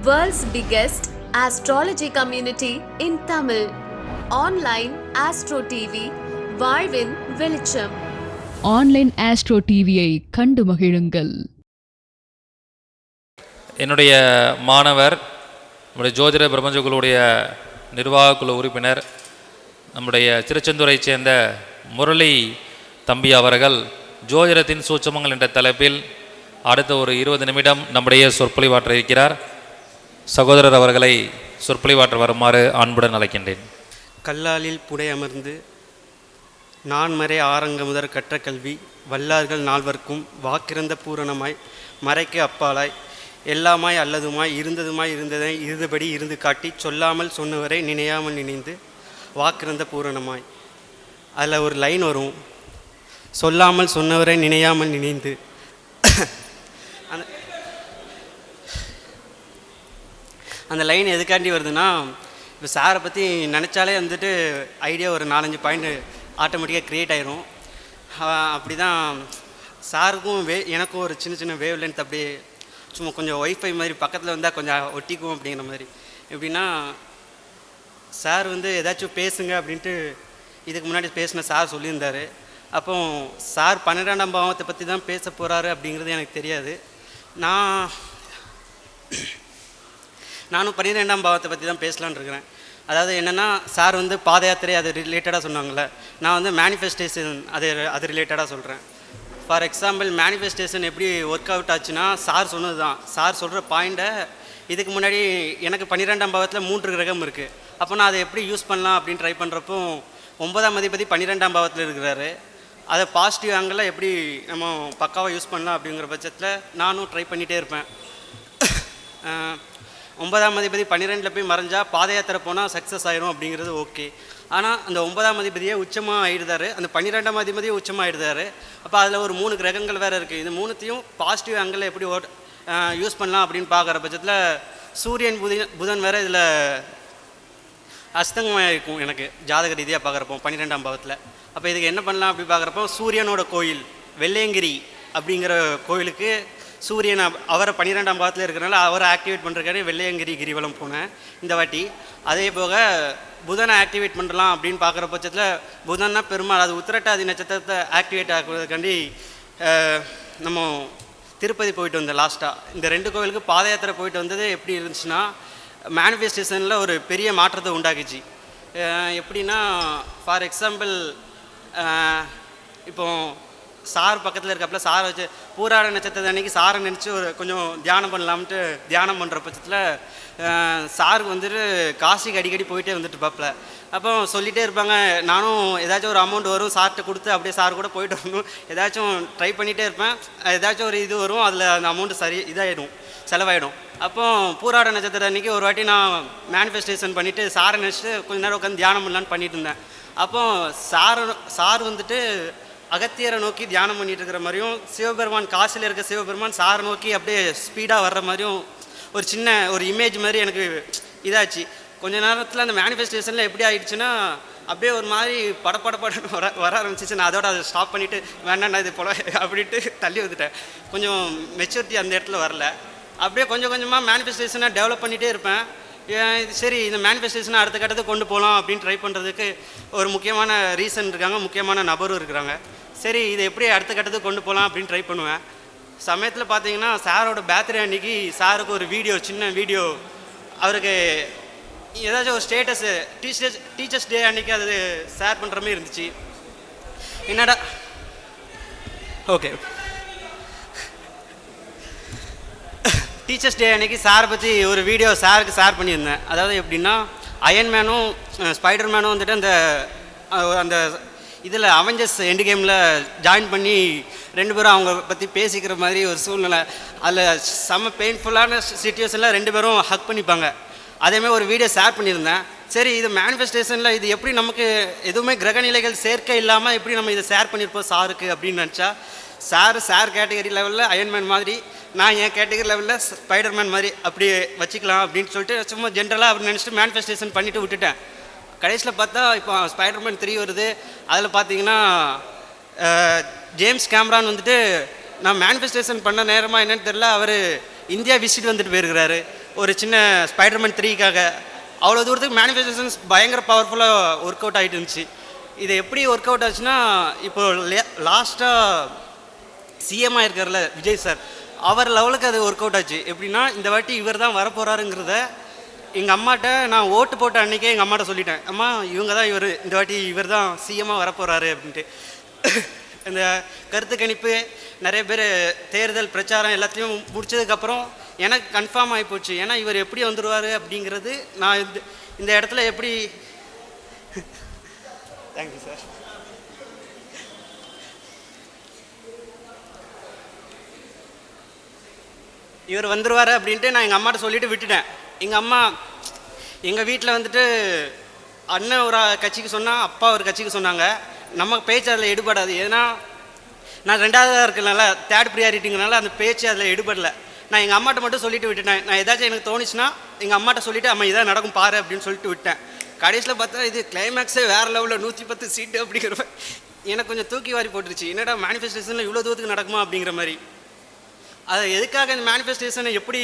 World's biggest astrology community in Tamil. Online Astro TV, வாழ்வின் வெளிச்சம். Online astro டிவியை கண்டு மகிழுங்கள். என்னுடைய மாணவர், நம்முடைய ஜோதிட பிரபஞ்சகுழுவுடைய நிர்வாக குழு உறுப்பினர், நம்முடைய திருச்செந்தூரை சேர்ந்த முரளி தம்பி அவர்கள் ஜோதிடத்தின் சூட்சமங்கள் என்ற தலைப்பில் அடுத்த ஒரு 20 நிமிடம் நம்முடைய சொற்பொழிவாற்ற இருக்கிறார். சகோதரர் அவர்களை சொற்பொழிவாற்ற வருமாறு அன்புடன் அழைக்கின்றேன். கல்லாலில் புடை அமர்ந்து நான்மறை ஆரங்க முதற் கற்ற கல்வி வல்லார்கள் நால்வர்க்கும் வாக்கிறந்த பூரணமாய் மறைக்கு அப்பாலாய் எல்லாமாய் அல்லதுமாய் இருந்ததை இருந்தபடி இருந்து காட்டி சொல்லாமல் சொன்னவரை நினையாமல் நினைந்து வாக்கிறந்த பூரணமாய். அதில் ஒரு லைன் வரும், சொல்லாமல் சொன்னவரை நினையாமல் நினைந்து. அந்த லைன் எதுக்காண்டி வருதுன்னா, இப்போ சாரை பற்றி நினச்சாலே வந்துட்டு ஐடியா ஒரு 4-5 பாயிண்ட் ஆட்டோமேட்டிக்காக க்ரியேட் ஆயிரும். அப்படி தான் சாருக்கும் எனக்கும் ஒரு சின்ன சின்ன வேவ் லென்த் அப்படியே சும்மா கொஞ்சம் ஒய்ஃபை மாதிரி பக்கத்தில் வந்தால் கொஞ்சம் ஒட்டிக்கும் அப்படிங்கிற மாதிரி. எப்படின்னா, சார் ஏதாச்சும் பேசுங்க அப்படின்ட்டு இதுக்கு முன்னாடி பேசின சார் சொல்லியிருந்தார். அப்போ சார் 12ஆம் பாவத்தை பற்றி தான் பேச போகிறாரு அப்படிங்கிறது எனக்கு தெரியாது. நானும் 12ஆம் பாவத்தை பற்றி தான் பேசலான்னு இருக்கிறேன். அதாவது என்னென்னா, சார் பாத யாத்திரை அது ரிலேட்டடாக சொன்னாங்களே, நான் மேனிஃபெஸ்டேஷன் அது ரிலேட்டடாக சொல்கிறேன். ஃபார் எக்ஸாம்பிள், மேனிஃபெஸ்டேஷன் எப்படி ஒர்க் அவுட் ஆச்சுன்னா, சார் சொன்னது தான். சார் சொல்கிற பாயிண்ட்டை இதுக்கு முன்னாடி எனக்கு 12ஆம் பாவத்தில் 3 கிரகம் இருக்குது. அப்போ நான் அதை எப்படி யூஸ் பண்ணலாம் அப்படின்னு ட்ரை பண்ணுறப்போ 9ஆம் அதிபதி 12ஆம் பாவத்தில் இருக்கிறாரு. அதை பாசிட்டிவ் ஆங்கிளில் எப்படி நம்ம பக்காவாக யூஸ் பண்ணலாம் அப்படிங்கிற பட்சத்தில் நானும் ட்ரை பண்ணிகிட்டே இருப்பேன். 9ஆம் அதிபதி 12 போய் மறைஞ்சால் பாத யாத்திரை போனால் சக்ஸஸ் ஆயிரும் அப்படிங்கிறது ஓகே. ஆனால் அந்த 9ஆம் அதிபதியே உச்சமாக ஆகிடுதாரு, அந்த 12ஆம் அதிபதியே உச்சமாக ஆகிடுதாரு. அப்போ அதில் ஒரு 3 கிரகங்கள் வேறு இருக்குது. இது 3த்தையும் பாசிட்டிவ் ஆங்கிளில் எப்படி யூஸ் பண்ணலாம் அப்படின்னு பார்க்குற பட்சத்தில் சூரியன் புதன் வேறு இதில் அஸ்தங்கமாக இருக்கும் எனக்கு ஜாதக ரீதியாக பார்க்குறப்போ 12ஆம் பாவத்தில். அப்போ இதுக்கு என்ன பண்ணலாம் அப்படி பார்க்குறப்போ, சூரியனோட கோயில் வெள்ளையங்கிரி அப்படிங்கிற கோயிலுக்கு சூரியன் அவரை 12ஆம் பாவத்தில் இருக்கிறனால அவரை ஆக்டிவேட் பண்ணுறக்காரு வெள்ளையங்கிரி கிரிவலம் போனேன் இந்த வாட்டி. அதே போக புதனை ஆக்டிவேட் பண்ணலாம் அப்படின்னு பார்க்குற பட்சத்தில் புதன்னா பெருமாள், அது உத்திரட்டாதி நட்சத்திரத்தை ஆக்டிவேட் ஆக்குறதுக்காண்டி நம்ம திருப்பதி போயிட்டு வந்தேன் லாஸ்ட்டாக. இந்த 2 கோவிலுக்கு பாத யாத்திரை போயிட்டு வந்தது எப்படி இருந்துச்சுன்னா, மேனிஃபெஸ்டேஷனில் ஒரு பெரிய மாற்றத்தை உண்டாக்குச்சு. எப்படின்னா, ஃபார் எக்ஸாம்பிள், இப்போ சார் பக்கத்தில் இருக்கப்பல சாரை வச்சு பூராட நட்சத்திரத்தை அன்றைக்கி சாரை நினச்சி ஒரு கொஞ்சம் தியானம் பண்ணலாம்ட்டு தியானம் பண்ணுற பட்சத்தில் சாருக்கு காசிக்கு அடிக்கடி போயிட்டே இருப்பாப்புல. அப்போ சொல்லிகிட்டே இருப்பாங்க, நானும் ஏதாச்சும் ஒரு அமௌண்ட் வரும் சார்கிட்ட கொடுத்து அப்படியே சார் கூட போயிட்டு வரணும், ஏதாச்சும் ட்ரை பண்ணிகிட்டே இருப்பேன். ஏதாச்சும் ஒரு இது வரும், அதில் அந்த அமௌண்ட்டு இதாகிடும், செலவாயிடும். அப்போ பூராட நட்சத்திரம் அன்றைக்கி ஒரு வாட்டி நான் மேனிஃபெஸ்டேஷன் பண்ணிவிட்டு சாரை நினச்சிட்டு கொஞ்சம் நேரம் உட்காந்து தியானம் பண்ணலான்னு பண்ணிட்டு இருந்தேன். அப்போது சார் அகத்தியரை நோக்கி தியானம் பண்ணிட்டு இருக்கிற மாதிரியும், சிவபெருமான் காசில் இருக்க சிவபெருமான் சாரை நோக்கி அப்படியே ஸ்பீடாக வர்ற மாதிரியும் ஒரு சின்ன ஒரு இமேஜ் மாதிரி எனக்கு இதாச்சு. கொஞ்ச நேரத்தில் அந்த மேனிஃபெஸ்டேஷனில் எப்படி ஆகிடுச்சுன்னா, அப்படியே ஒரு மாதிரி படப்படப்படன்னு வர ஆரம்பிச்சிச்சு. நான் அதோட அதை ஸ்டாப் பண்ணிவிட்டு வேண்டாம் இது போல அப்படின்ட்டு தள்ளி வந்துட்டேன். கொஞ்சம் மெச்சூரிட்டி அந்த இடத்துல வரல. அப்படியே கொஞ்சம் கொஞ்சமாக மேனிஃபெஸ்டேஷனாக டெவலப் பண்ணிகிட்டே இருப்பேன். சரி, இந்த மேனிஃபெஸ்டேஷனை அடுத்த கட்டத்துக்கு கொண்டு போகலாம் அப்படின்னு ட்ரை பண்ணுறதுக்கு ஒரு முக்கியமான ரீசன் இருக்காங்க, முக்கியமான நபரும் இருக்கிறாங்க. சரி, இதை எப்படி அடுத்த கட்டத்துக்கு கொண்டு போகலாம் அப்படின்னு ட்ரை பண்ணுவேன். சமயத்தில் பார்த்தீங்கன்னா, சாரோட பர்த்டே அன்றைக்கி சாருக்கு ஒரு வீடியோ, சின்ன வீடியோ, அவருக்கு ஏதாச்சும் ஒரு ஸ்டேட்டஸு டீச்சர்ஸ் டே அன்றைக்கி அது ஷேர் பண்ணுற மாதிரி இருந்துச்சு. என்னடா ஓகே டீச்சர்ஸ் டே அன்றைக்கி சாரை பற்றி ஒரு வீடியோ சாருக்கு ஷேர் பண்ணியிருந்தேன். அதாவது எப்படின்னா, அயன்மேனும் ஸ்பைடர் மேனும் அந்த இதில் அவெஞ்சர்ஸ் எண்டு கேமில் ஜாயின் பண்ணி 2 பேரும் அவங்க பற்றி பேசிக்கிற மாதிரி ஒரு சூழ்நிலை. அதில் செம்ம பெயின்ஃபுல்லான சிச்சுவேஷனில் 2 பேரும் ஹக் பண்ணிப்பாங்க. அதேமாதிரி ஒரு வீடியோ ஷேர் பண்ணியிருந்தேன். சரி, இது மேனிஃபெஸ்டேஷனில் இது எப்படி நமக்கு எதுவுமே கிரகநிலைகள் சேர்க்கை இல்லாமல் எப்படி நம்ம இதை ஷேர் பண்ணியிருப்போம் சாருக்கு அப்படின்னு நினச்சா, சார் கேட்டகரி லெவலில் அயன்மேன் மாதிரி, நான் என் கேட்டகரி லெவலில் ஸ்பைடர்மேன் மாதிரி அப்படி வச்சுக்கலாம் அப்படின்னு சொல்லிட்டு சும்மா ஜென்ரலாக அப்படி நினச்சிட்டு மேனிஃபெஸ்டேஷன் பண்ணிவிட்டு விட்டுட்டேன். கடைசியில் பார்த்தா இப்போ ஸ்பைடர்மேன் 3 வருது. அதில் பார்த்தீங்கன்னா ஜேம்ஸ் கேமரான் நான் மேனிஃபெஸ்டேஷன் பண்ண நேரமாக என்னென்னு தெரில, அவர் இந்தியா விசிட் வந்துட்டு போயிருக்கிறாரு. ஒரு சின்ன ஸ்பைடர்மேன் 3க்காக அவ்வளோ தூரத்துக்கு மேனிஃபெஸ்டேஷன்ஸ் பயங்கர பவர்ஃபுல்லாக ஒர்க் அவுட் ஆகிட்டு இருந்துச்சு. இது எப்படி ஒர்க் அவுட் ஆச்சுன்னா, இப்போ லாஸ்ட்டாக சிஎம் ஆயிருக்கார்ல விஜய் சார், அவர் லெவலுக்கு அது ஒர்க் அவுட் ஆச்சு. எப்படின்னா, இந்த வாட்டி இவர் தான் வரப்போகிறாருங்கிறத எங்கள் அம்மாட்ட நான் ஓட்டு போட்ட அன்றைக்கே எங்கள் அம்மாட்ட சொல்லிட்டேன், அம்மா இவங்க தான் இந்த வாட்டி இவர் தான் சிஎம்மாக வரப்போகிறாரு அப்படின்ட்டு. இந்த கருத்து கணிப்பு நிறைய பேர் தேர்தல் பிரச்சாரம் எல்லாத்தையும் முடிச்சதுக்கப்புறம் எனக்கு கன்ஃபார்ம் ஆகி போச்சு. ஏன்னா இவர் எப்படி வந்துடுவார் அப்படிங்கிறது நான் இந்த இடத்துல எப்படி தேங்க்யூ சார். இவர் வந்துடுவார் அப்படின்ட்டு நான் எங்கள் அம்மாட்ட சொல்லிவிட்டு விட்டுட்டேன். எங்கள் அம்மா எங்கள் வீட்டில் வந்துட்டு அண்ணன் ஒரு கட்சிக்கு சொன்னால், அப்பா ஒரு கட்சிக்கு சொன்னாங்க. நம்ம பேச்சு அதில் எடுபடாது. ஏன்னா நான் 2ஆவதாக இருக்கிறனால, 3rd ப்ரியாரிட்டிங்கிறனால அந்த பேச்சு அதில் எடுபடலை. நான் எங்கள் அம்மாட்ட மட்டும் சொல்லிவிட்டு விட்டுட்டேன். நான் ஏதாச்சும் எனக்கு தோணுச்சுன்னா எங்கள் அம்மாட்ட சொல்லிவிட்டு, அம்மா இதான் நடக்கும் பாரு அப்படின்னு சொல்லிட்டு விட்டேன். கடைசியில் பார்த்தா இது கிளைமேக்ஸே வேறு லெவலில் 110 சீட்டு அப்படிங்கிறப்ப எனக்கு கொஞ்சம் தூக்கி வாரி போட்டுருச்சு. என்னடா மேனிஃபெஸ்டேஷனில் இவ்வளோ தூரத்துக்கு நடக்குமா அப்படிங்கிற மாதிரி. அதை எதுக்காக இந்த மேனிஃபெஸ்டேஷனை எப்படி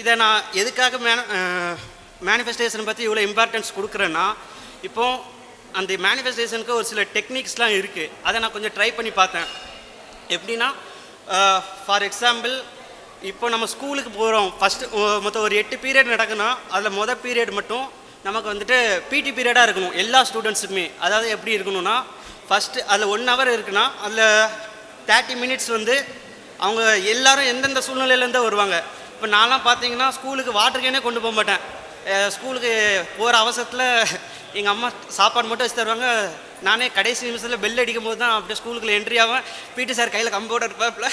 இதை நான் எதுக்காக மேனிஃபெஸ்டேஷனை பற்றி இவ்வளோ இம்பார்ட்டன்ஸ் கொடுக்குறேன்னா, இப்போது அந்த மேனிஃபெஸ்டேஷனுக்கு ஒரு சில டெக்னிக்ஸ்லாம் இருக்குது. அதை நான் கொஞ்சம் ட்ரை பண்ணி பார்த்தேன். எப்படின்னா, ஃபார் எக்ஸாம்பிள், இப்போ நம்ம ஸ்கூலுக்கு போகிறோம். ஃபஸ்ட்டு மொத்தம் ஒரு 8 பீரியட் நடக்குன்னா அதில் மொதல் பீரியட் மட்டும் நமக்கு வந்துட்டு பிடி பீரியடாக இருக்கணும் எல்லா ஸ்டூடெண்ட்ஸுக்குமே. அதாவது எப்படி இருக்கணும்னா, ஃபஸ்ட்டு அதில் 1 hour இருக்குன்னா அதில் 30 minutes வந்து அவங்க எல்லோரும் எந்தெந்த சூழ்நிலையிலேருந்து வருவாங்க. இப்போ நான்லாம் பார்த்தீங்கன்னா ஸ்கூலுக்கு வாட்டர் கேனே கொண்டு போக மாட்டேன். ஸ்கூலுக்கு போகிற அவசரத்தில் எங்கள் அம்மா சாப்பாடு மட்டும் வச்சு தருவாங்க. நானே கடைசி நிமிஷத்தில் பெல் அடிக்கும் போது தான் அப்படியே ஸ்கூலுக்குள்ளே என்ட்ரி ஆவேன். பிடி சார் கையில் கம்போட இருப்பாப்புல,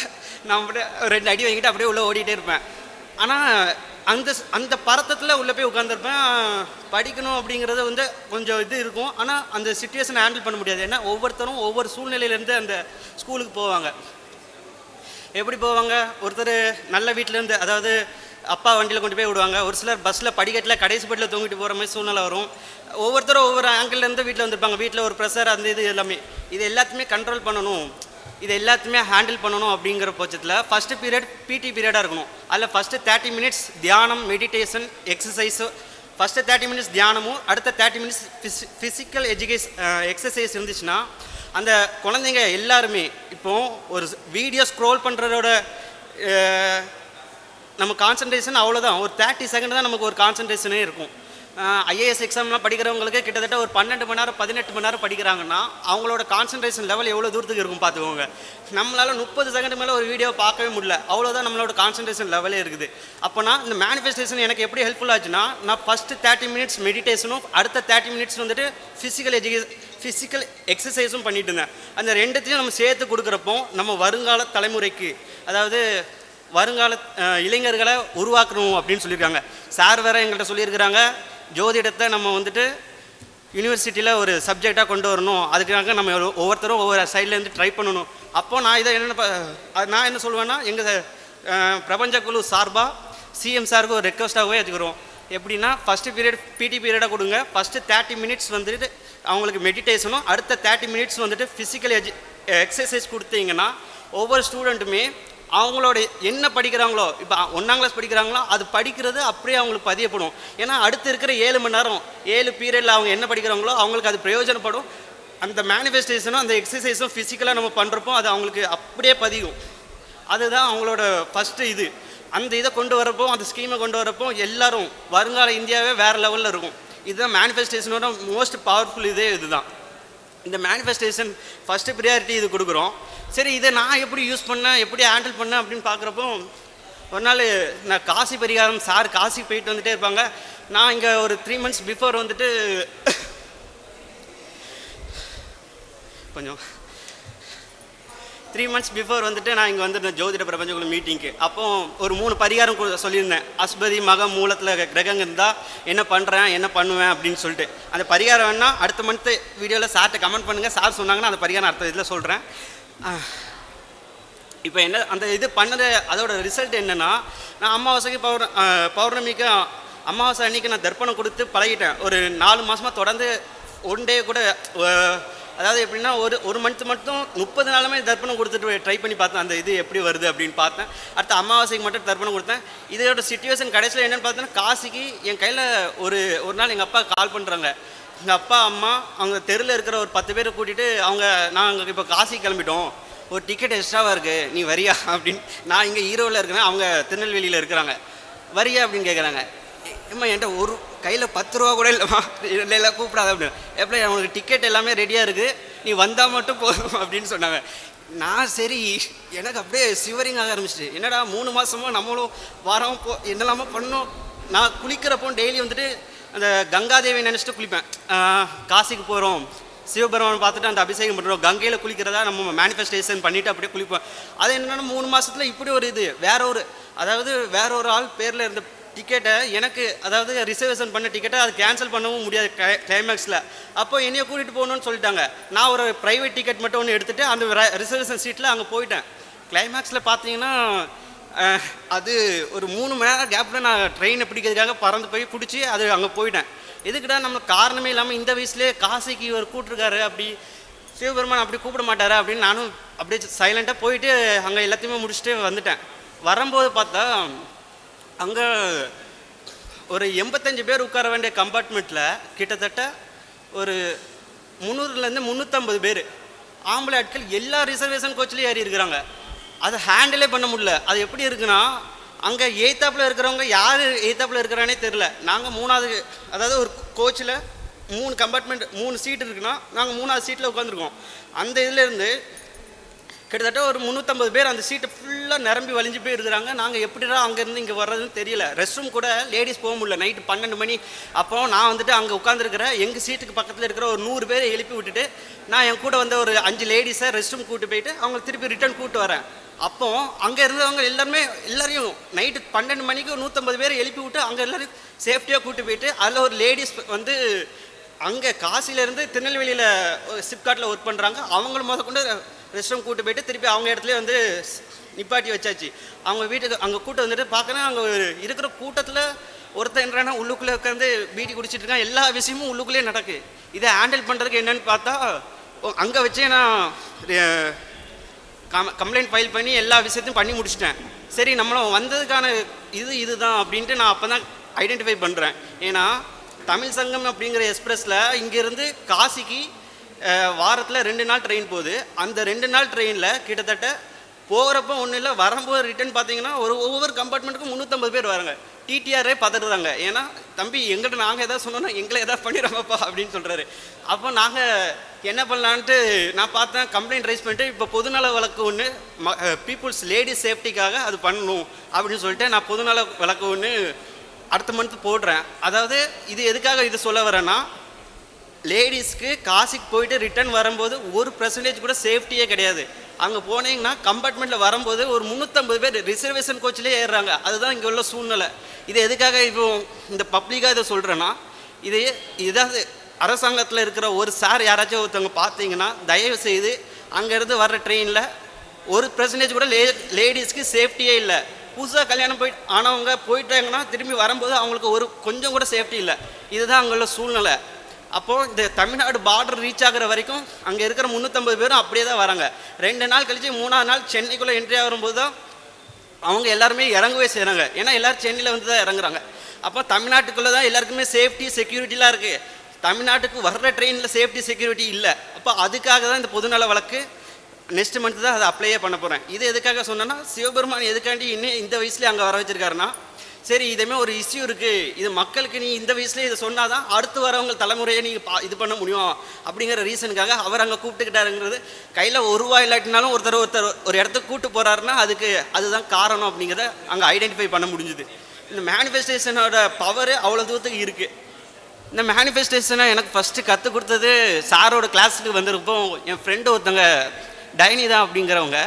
நான் அப்படியே 2 அடி வாங்கிட்டு அப்படியே உள்ளே ஓடிட்டே இருப்பேன். ஆனால் அந்த பரத்தத்தில் உள்ளே போய் உட்காந்துருப்பேன். படிக்கணும் அப்படிங்கிறது வந்து கொஞ்சம் இது இருக்கும். ஆனால் அந்த சிச்சுவேஷனை ஹேண்டில் பண்ண முடியாது. ஏன்னா ஒவ்வொருத்தரும் ஒவ்வொரு சூழ்நிலையிலேருந்து அந்த ஸ்கூலுக்கு போவாங்க. எப்படி போவாங்க? ஒருத்தர் நல்ல வீட்டிலேருந்து, அதாவது அப்பா வண்டியில் கொண்டு போய் விடுவாங்க. ஒரு சிலர் பஸ்ஸில் படிக்கட்டில் கடைசி படியில் தூங்கிட்டு போகிற மாதிரி சூழ்நிலை வரும். ஒவ்வொருத்தரும் ஒவ்வொரு ஆங்கிள்லேருந்து வீட்டில் வந்திருப்பாங்க. வீட்டில் ஒரு ப்ரெஷர் அந்த இது எல்லாமே, இது எல்லாத்தையுமே கண்ட்ரோல் பண்ணணும், இது எல்லாத்தையுமே ஹேண்டில் பண்ணணும். அப்படிங்கிற பட்சத்தில் ஃபஸ்ட்டு பீரியட் பிடி பீரியடாக இருக்கணும். அதில் ஃபஸ்ட்டு 30 minutes தியானம், மெடிடேஷன், எக்ஸசைஸு. ஃபஸ்ட்டு 30 minutes தியானமும் அடுத்த 30 minutes ஃபிசிக்கல் எக்ஸசைஸ் இருந்துச்சுன்னா அந்த குழந்தைங்க எல்லாருமே இப்போது ஒரு வீடியோ ஸ்க்ரோல் பண்ணுறதோட நம்ம கான்சன்ட்ரேஷன் அவ்வளோதான். ஒரு 30 seconds தான் நமக்கு ஒரு கான்சன்ட்ரேஷனே இருக்கும். ஐஏஎஸ் எக்ஸாம்லாம் படிக்கிறவங்களுக்கு கிட்டத்தட்ட ஒரு 12 மணி நேரம் 18 மணி நேரம் படிக்கிறாங்கன்னா அவங்களோட கான்சன்ட்ரேஷன் லெவல் எவ்வளோ தூரத்துக்கு இருக்கும் பார்த்துக்கோங்க. நம்மளால் 30 செகண்ட் மேலே ஒரு வீடியோ பார்க்கவே முடியல. அவ்வளோதான் நம்மளோட கான்சன்ட்ரேஷன் லெவலே இருக்குது. அப்போனா இந்த மேனிஃபெஸ்டேஷன் எனக்கு எப்படி ஹெல்ப்ஃபுல் ஆச்சுன்னா, நான் ஃபஸ்ட்டு 30 minutes மெடிடேஷனும் அடுத்த 30 minutes வந்துட்டு ஃபிசிக்கல் எக்ஸசைஸும் பண்ணிட்டு இருந்தேன். அந்த ரெண்டுத்தையும் நம்ம சேர்த்து கொடுக்குறப்போ நம்ம வருங்கால தலைமுறைக்கு, அதாவது வருங்கால இளைஞர்களை உருவாக்கணும் அப்படின்னு சொல்லியிருக்காங்க. சார் வேறு எங்கள்கிட்ட சொல்லியிருக்கிறாங்க, ஜோதிடத்தை நம்ம வந்துட்டு யூனிவர்சிட்டியில் ஒரு சப்ஜெக்டாக கொண்டு வரணும், அதுக்காக நம்ம ஒவ்வொருத்தரும் ஒவ்வொரு சைட்லேருந்து ட்ரை பண்ணணும். அப்போது நான் என்ன சொல்லுவேன்னா, எங்கள் பிரபஞ்ச குழு சார்பாக சிஎம் சாருக்கு ஒரு ரெக்வஸ்ட்டாகவே வச்சுக்கிறோம். எப்படின்னா, ஃபஸ்ட்டு பீரியட் பிடி பீரியடாக கொடுங்க. ஃபஸ்ட்டு 30 minutes வந்துட்டு அவங்களுக்கு மெடிடேஷனும் அடுத்த 30 minutes வந்துட்டு ஃபிசிக்கல் எக்ஸசைஸ் கொடுத்தீங்கன்னா ஒவ்வொரு ஸ்டூடெண்ட்டுமே அவங்களோட என்ன படிக்கிறாங்களோ, இப்போ 1ஆம் கிளாஸ் படிக்கிறாங்களோ அது படிக்கிறது அப்படியே அவங்களுக்கு பதியப்படும். ஏன்னா அடுத்து இருக்கிற 7 மணி நேரம் 7 பீரியடில் அவங்க என்ன படிக்கிறாங்களோ அவங்களுக்கு அது பிரயோஜனப்படும். அந்த மேனிஃபெஸ்டேஷனும் அந்த எக்ஸசைஸும் ஃபிசிக்கலாக நம்ம பண்ணுறப்போ அது அவங்களுக்கு அப்படியே பதியும். அதுதான் அவங்களோட ஃபஸ்ட்டு இது. அந்த இதை கொண்டு வரப்போ, அந்த ஸ்கீமை கொண்டு வரப்போ எல்லோரும் வருங்கால இந்தியாவே வேறு லெவலில் இருக்கும். இதுதான் மேனிஃபெஸ்டேஷனோட மோஸ்ட் பவர்ஃபுல் இதுதான். இந்த மேனிஃபெஸ்டேஷன் ஃபஸ்ட்டு ப்ரியாரிட்டி இது கொடுக்குறோம். சரி, இதை நான் எப்படி யூஸ் பண்ணேன், எப்படி ஹேண்டில் பண்ணேன் அப்படின்னு பார்க்குறப்போ, ஒரு நாள் நான் காசி பரிகாரம் சார் காசி போயிட்டு வந்துகிட்டே இருப்பாங்க. நான் இங்கே ஒரு 3 months பிஃபோர் வந்துட்டு கொஞ்சம் 3 months பிஃபோர் வந்துட்டு நான் இங்கே வந்துருந்தேன் ஜோதிட பிரபஞ்சகுழு மீட்டிங்க்கு. அப்போது ஒரு 3 பரிகாரம் சொல்லியிருந்தேன். அஸ்பதி மகம் மூலத்தில் கிரகங்க இருந்தால் என்ன பண்ணுறேன், என்ன பண்ணுவேன் அப்படின்னு சொல்லிட்டு. அந்த பரிகாரம் வேணால் அடுத்த மந்த்து வீடியோவில் சார்கிட்ட கமெண்ட் பண்ணுங்கள். சார் சொன்னாங்கன்னா அந்த பரிகாரம் அடுத்த இதில் சொல்கிறேன். இப்போ என்ன அந்த இது பண்ணது, அதோட ரிசல்ட் என்னென்னா, நான் அமாவாசைக்கு பௌர்ணமிக்கு அமாவாசை அன்றைக்கி நான் தர்ப்பணம் கொடுத்து பழகிட்டேன். ஒரு 4 மாதமாக தொடர்ந்து 1 day கூட அதாவது எப்படின்னா ஒரு மந்த் மட்டும் 30 நாளுமே தர்ப்பணம் கொடுத்துட்டு ட்ரை பண்ணி பார்த்தேன், அந்த இது எப்படி வருது அப்படின்னு பார்த்தேன். அடுத்த அமாவாசைக்கு மட்டும் தர்ப்பணம் கொடுத்தேன். இதோட சிச்சுவேஷன் கடைசியில் என்னென்னு பார்த்தோன்னா, காசிக்கு என் கையில் ஒரு நாள் எங்கள் அப்பா கால் பண்ணுறாங்க. எங்கள் அப்பா அம்மா அவங்க தெருவில் இருக்கிற ஒரு 10 பேரை கூட்டிகிட்டு நாங்கள் இப்போ காசி கிளம்பிட்டோம், ஒரு டிக்கெட் எக்ஸ்ட்ராவாக இருக்குது, நீ வரியா அப்படின்னு. நான் இங்கே ஈரோவில் இருக்கிறேன், அவங்க திருநெல்வேலியில் இருக்கிறாங்க. வரியா அப்படின்னு கேட்குறாங்க. ஏம்மா என்கிட்ட ஒரு கையில் 10 ரூபா கூட இல்லைம்மா, இல்லை கூப்பிடாத அப்படின்னு. எப்படி அவனுக்கு டிக்கெட் எல்லாமே ரெடியாக இருக்குது, நீ வந்தால் மட்டும் போதும் அப்படின்னு சொன்னாங்க. நான் சரி, எனக்கு அப்படியே சிவரிங் ஆக ஆரம்பிச்சிட்டு, என்னடா 3 மாதமாக நம்மளும் வாரம் என்னெல்லாமோ பண்ணோம். நான் குளிக்கிறப்போ டெய்லி வந்துட்டு அந்த கங்காதேவி நினச்சிட்டு குளிப்பேன். காசிக்கு போகிறோம், சிவபெருமான் பார்த்துட்டு அந்த அபிஷேகம் பண்ணுறோம், கங்கையில் குளிக்கிறதா நம்ம மேனிஃபெஸ்டேஷன் பண்ணிவிட்டு அப்படியே குளிப்போம். அது என்னென்னா 3 மாதத்தில் இப்படி ஒரு இது வேற ஒரு ஆள் பேரில் இருந்த டிக்கெட்டை எனக்கு, அதாவது ரிசர்வேஷன் பண்ண டிக்கெட்டை அது கேன்சல் பண்ணவும் முடியாது கிளைமேக்ஸில். அப்போ என்னையை கூட்டிகிட்டு போகணுன்னு சொல்லிட்டாங்க. நான் ஒரு ப்ரைவேட் டிக்கெட் மட்டும் ஒன்று எடுத்துகிட்டு அந்த ரிசர்வேஷன் சீட்டில் அங்கே போயிட்டேன். கிளைமேக்ஸில் பார்த்தீங்கன்னா அது ஒரு 3 மணி நேரம் கேப்பில் நான் ட்ரெயினை பிடிக்கிறதுக்காக பறந்து போய் பிடிச்சி அது அங்கே போயிட்டேன். எதுக்குடா நம்மளுக்கு காரணமே இல்லாமல் இந்த வயசுலேயே காசிக்கு இவர் கூப்பிட்ருக்காரு, அப்படி சிவபெருமான் அப்படி கூப்பிட மாட்டார் அப்படின்னு நானும் அப்படியே சைலண்ட்டாக போயிட்டு அங்கே எல்லாத்தையுமே முடிச்சுட்டு வந்துட்டேன். வரும்போது பார்த்தா அங்கே ஒரு 85 பேர் உட்கார வேண்டிய கம்பார்ட்மெண்ட்டில் கிட்டத்தட்ட ஒரு 300லேருந்து 350 பேர் ஆம்பளை ஆட்கள் எல்லா ரிசர்வேஷன் கோச்சிலையும் ஏறி இருக்கிறாங்க. அதை ஹேண்டிலே பண்ண முடியல. அது எப்படி இருக்குன்னா, அங்கே எய்த்தாப்பில் இருக்கிறவங்க யார் எய்த்தாப்பில் இருக்கிறானே தெரில. நாங்கள் 3வது, அதாவது ஒரு கோச்சில் 3 கம்பார்ட்மெண்ட் 3 சீட் இருக்குன்னா நாங்கள் 3வது சீட்டில் உட்காந்துருக்கோம். அந்த இதுலேருந்து கிட்டத்தட்ட ஒரு 350 பேர் அந்த சீட்டை ஃபுல்லாக நிரம்பி வலிஞ்சு போய் இருக்கிறாங்க. நாங்கள் எப்படிடா அங்கேருந்து இங்கே வர்றதுன்னு தெரியல. ரெஸ்ட் ரூம் கூட லேடிஸ் போக முடியல. நைட்டு 12 மணி. அப்போ நான் வந்துட்டு அங்கே உட்காந்துருக்கிறேன். எங்கள் சீட்டுக்கு பக்கத்தில் இருக்கிற ஒரு 100 பேரை எழுப்பி விட்டுட்டு நான் என் கூட வந்து ஒரு 5 லேடிஸை ரெஸ்ட் ரூம் கூப்பிட்டு போயிட்டு அவங்க திருப்பி ரிட்டர்ன் கூப்பிட்டு வரேன். அப்போ அங்கே இருந்தவங்க எல்லாரையும் நைட்டு 12 மணிக்கு 150 பேரை எழுப்பி விட்டு அங்கே எல்லோரும் சேஃப்டியாக கூப்பிட்டு போயிட்டு அதில் ஒரு லேடிஸ் வந்து அங்கே காசிலேருந்து திருநெல்வேலியில் சிப்காட்டில் ஒர்க் பண்ணுறாங்க. அவங்களும் கொண்டு ரெஸ்ட் ரூம் கூட்டு போயிட்டு திருப்பி அவங்க இடத்துல வந்து நிப்பாட்டி வச்சாச்சு. அவங்க வீட்டுக்கு அங்கே கூட்டம் வந்துட்டு பார்க்கணும். அங்கே இருக்கிற கூட்டத்தில் ஒருத்தர் என்னன்னா உள்ளுக்குள்ளே உட்காந்து பீடி குடிச்சிட்டு இருக்கான். எல்லா விஷயமும் உள்ளுக்குள்ளேயே நடக்கு. இதை ஹேண்டில் பண்ணுறதுக்கு என்னென்னு பார்த்தா அங்கே வச்சே நான் கம்ப்ளைண்ட் ஃபைல் பண்ணி எல்லா விஷயத்தையும் பண்ணி முடிச்சிட்டேன். சரி, நம்மளும் வந்ததுக்கான இதுதான் அப்படின்ட்டு நான் அப்போ தான் ஐடென்டிஃபை பண்ணுறேன். ஏன்னா தமிழ் சங்கம் அப்படிங்கிற எக்ஸ்பிரஸில் இங்கேருந்து காசிக்கு வாரத்தில் 2 நாள் ட்ரெயின் போகுது. அந்த 2 நாள் ட்ரெயினில் கிட்டத்தட்ட போகிறப்போ ஒன்றும் இல்லை, வரும்போது ரிட்டர்ன் பார்த்தீங்கன்னா ஒவ்வொரு கம்பார்ட்மெண்ட்டுக்கும் 350 பேர் வராங்க. டிடிஆரே பதறாங்க. ஏன்னா தம்பி எங்கிட்ட நாங்கள் எதாவது சொன்னோன்னா எங்களை எதாவது பண்ணிடுறாங்கப்பா அப்படின்னு சொல்கிறாரு. அப்போ நாங்கள் என்ன பண்ணலான்ட்டு நான் பார்த்தேன், கம்ப்ளைண்ட் ரைஸ் பண்ணிட்டு இப்போ பொதுநல வழக்கு ஒன்று பீப்புள்ஸ் லேடிஸ் சேஃப்டிக்காக அது பண்ணணும் அப்படின்னு சொல்லிட்டு நான் பொதுநல வழக்கு ஒன்று அடுத்த மந்த் போடுறேன். அதாவது இது எதுக்காக இது சொல்ல வரேன்னா, லேடிஸ்க்கு காசிக்கு போயிட்டு ரிட்டர்ன் வரும்போது 1% கூட சேஃப்டியே கிடையாது. அங்கே போனீங்கன்னா கம்பார்ட்மெண்ட்டில் வரும்போது ஒரு 350 பேர் ரிசர்வேஷன் கோச்சிலே ஏறுறாங்க. அதுதான் இங்கே உள்ள சூழ்நிலை. இது எதுக்காக இப்போ இந்த பப்ளிக்காக இதை சொல்கிறேன்னா, இதாவது அரசாங்கத்தில் இருக்கிற ஒரு சார் யாராச்சும் ஒருத்தவங்க பார்த்தீங்கன்னா தயவு செய்து அங்கேருந்து வர்ற ட்ரெயினில் 1% கூட லேடிஸ்க்கு சேஃப்டியே இல்லை. புதுசாக கல்யாணம் ஆனவங்க போயிட்டாங்கன்னா திரும்பி வரும்போது அவங்களுக்கு கொஞ்சம் கூட சேஃப்டி இல்லை. இதுதான் அங்கே உள்ள சூழ்நிலை. அப்போது இந்த தமிழ்நாடு பார்டர் ரீச் ஆகிற வரைக்கும் அங்கே இருக்கிற 350 பேரும் அப்படியே தான் வராங்க. 2 நாள் கழித்து 3ஆவது நாள் சென்னைக்குள்ளே என்ட்ரி ஆகும்போது தான் அவங்க எல்லாருமே இறங்கவே செய்கிறாங்க. ஏன்னா எல்லோரும் சென்னையில் வந்து தான் இறங்குறாங்க. அப்போ தமிழ்நாட்டுக்குள்ளே தான் எல்லாருக்குமே சேஃப்டி செக்யூரிட்டிலாம் இருக்குது. தமிழ்நாட்டுக்கு வர்ற ட்ரெயினில் சேஃப்டி செக்யூரிட்டி இல்லை. அப்போ அதுக்காக தான் இந்த பொதுநல வழக்கு நெக்ஸ்ட் மந்த்து தான் அதை அப்ளையே பண்ண போகிறேன். இது எதுக்காக சொன்னேன்னா, சிவபெருமான் எதுக்காண்டி இன்னும் இந்த வயசுலேயே அங்கே வர வச்சுருக்காருன்னா, சரி இதேமாதிரி ஒரு இஷ்யூ இருக்குது, இது மக்களுக்கு நீ இந்த வயசுலேயே இதை சொன்னால் தான் அடுத்து வரவங்க தலைமுறையை நீங்கள் இது பண்ண முடியும் அப்படிங்கிற ரீசனுக்காக அவர் அங்கே கூப்பிட்டுக்கிட்டாருங்கிறது. கையில் 1 ரூபா இல்லாட்டினாலும் ஒருத்தர் ஒரு இடத்துக்கு கூப்பிட்டு போகிறாருன்னா அதுதான் காரணம் அப்படிங்கிறத அங்கே ஐடென்டிஃபை பண்ண முடிஞ்சுது. இந்த மேனிஃபெஸ்டேஷனோட பவர் அவ்வளோ தூரத்துக்கு இருக்குது. இந்த மேனிஃபெஸ்டேஷனை எனக்கு ஃபஸ்ட்டு கற்றுக் கொடுத்தது சாரோட கிளாஸுக்கு வந்திருப்போ என் ஃப்ரெண்டு ஒருத்தங்க டைனிதா அப்படிங்கிறவங்க,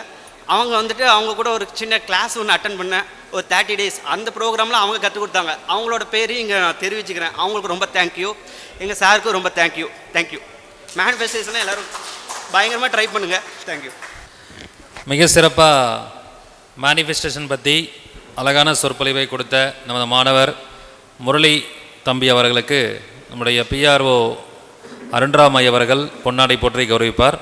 அவங்க வந்துட்டு அவங்க கூட ஒரு சின்ன கிளாஸ் ஒன்று அட்டன் பண்ணேன், ஒரு 30 days. அந்த ப்ரோக்ராமில் அவங்க கற்றுக் கொடுத்தாங்க. அவங்களோட பேரையும் இங்கே நான் தெரிவிச்சுக்கிறேன். அவங்களுக்கு ரொம்ப தேங்க்யூ, எங்கள் சாருக்கும் ரொம்ப தேங்க்யூ. மேனிஃபெஸ்டேஷனை எல்லோரும் பயங்கரமாக ட்ரை பண்ணுங்கள். தேங்க்யூ. மிக சிறப்பாக மேனிஃபெஸ்டேஷன் பற்றி அழகான சொற்பொழிவை கொடுத்த நமது மாணவர் முரளி தம்பி அவர்களுக்கு நம்முடைய PRO அருண்ராமை அவர்கள் பொன்னாடை போற்றி கௌரவிப்பார்.